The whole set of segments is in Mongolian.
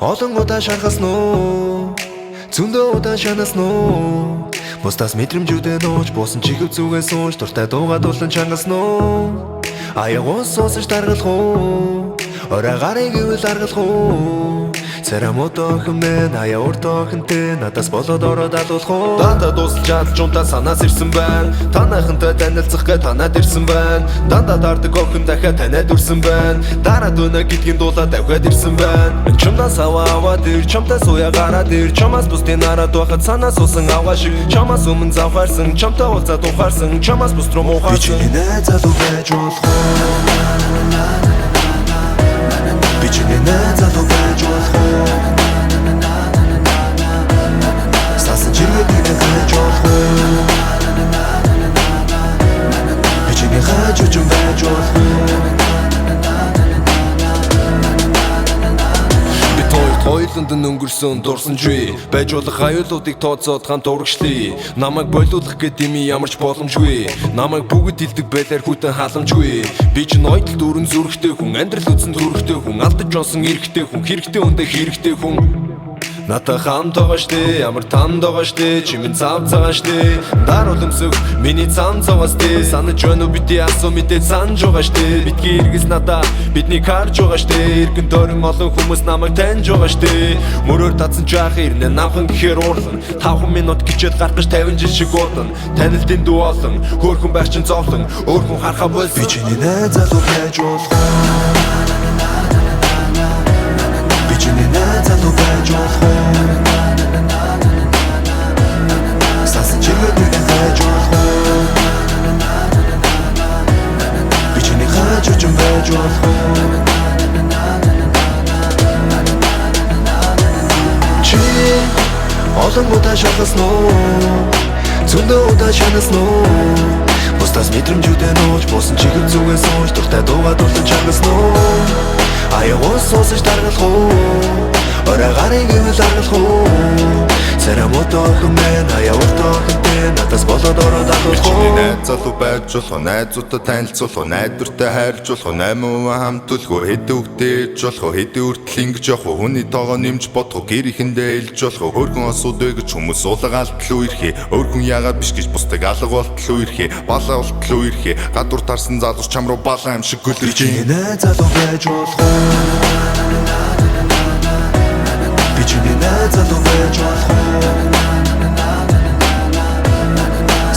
Олон удаа шархаснуу зөндөө удаа шанаснуу бусдаас мэдрэмжүүдээ нууж буусан чихв зүгээс сууж дуртай дуугаа дуулан чангаснуу аягуус суусаж даргалах уу орой гарыг ивэл аргалах уу царамото хэмнэн аяа уртоо хэнтэй надаас болоод ороод алуулах уу дандаа дуусалж чадж унтаа санаас ирсэн байна танайхантай танилцах гэ танаад ирсэн байна дандаа дардаг охин дахиад танаад үрсэн байна дараа дүнэ гэдгийн дуулаад давхад ирсэн байна чамдаас аваад ир чамтай сууя гараад ир чамаас бусдын нараад байхад санаас усан аваа шиг чамаас өмнө завхаарсан чамтай уулзаад ухаарсан чамаас бус руу муухаарсан би чиний найз залуу байж болох би чиний найз залуу байж болох сасан чиргээ дэгэн байж болох би чиний хажууч байж болох Ойлонд өнгөрсөн дурсан жүй байж болох аюулуудыг тооцоод хамт урагшлая намайг болиулах гэдэг юм ямарч боломжгүй намайг бүгд хилдэг байлаар хүтэн халамжгүй би ч ноёдол дөрөн зүрхтэй хүн амьдрал үзэн төрхтэй хүн алдаж онсон эрхтэй хүн хэрэгтэй үндэ хэрэгтэй хүн Ната хамт байгаа штэ ямар танд байгаа штэ чимэн цав цагаан штэ дар улымсөх миний цан цаваас тэ санаж өнө бити асуу мэдээ санаж байгаа штэ битгий эргэс надаа бидний харж байгаа штэ эргэн дөрөн олон хүмүүс намайг таньж байгаа штэ мөрөөр татсан жаах ирнэ намхан гэхээр уурлан 5 минут гिचээд гаргаж 50 жил шиг уудна танилтын дүү олон хөөрхөн байх чин зовлон өөр хүн харахаа болсон би чиний найз залуу байж болох би чиний найз залуу байж болох сасан чиргээ дэгэн байж болох би чиний хажууч байж болох чи олон удаа шалгаснуу зөндөө удаа шанаснуу бусдаас мэдрэмжүүдээ нууж буусан чихв зүгээс сууж дуртай дуугаа дуулан чангаснуу аягуус суусаж даргалах уу орой гарыг ивэл аргалах уу царамото хэмнэн аяа уртоо хэнтэй надаас болоод ороод алуулах уу найз залуу байж болох найзуудаа танилцуулах найдвартай хайрлж болох 8 хамт төлгөө хэдэн үгтэй ээж болох хэдэн үртэл ингэж явах хүний тоогоо нэмж бодох гэр ихэндээ илж болох хөргөн асуудаг гэж хүмүүс уулгаалтал уу ирхээ өөр хүн яагаад биш гэж бусдыг алга болтол уу ирхээ балаа болтол уу ирхээ гадуур тарсан залууч чам руу балаа юм шиг гөлөрж найз залуу байж болох би чиний найз залуу байж болох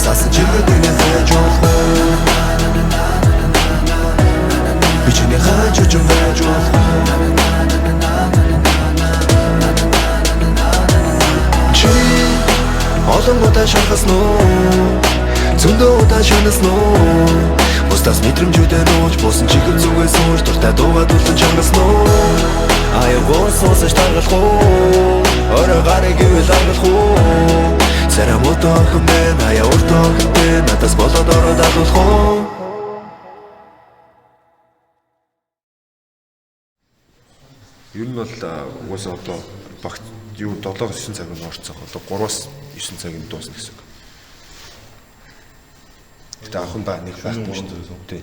сасан чиргээ дэгэн байж болох би чиний хажууч байж болох чи олон удаа шархаснуу зөндөө удаа шанаснуу бусдаас мэдрэмжүүдээ нууж буусан чихв зүгээс сууж дуртай дуугаа дуулан чангаснуу аягуус суусаж даргалах уу орой гарыг ивэл аргалах уу царамото хэмнэн аяа уртоо хэнтэй надаас болоод ороод алуулах уу Ер нь бол угаасаа одоо багт юу 7-9 цаг нь орцсон. Одоо 3-9 цагийн дуусна гэсэн үг. Гэтэ ахын ба нэг байхгүй шүү дээ. Тий.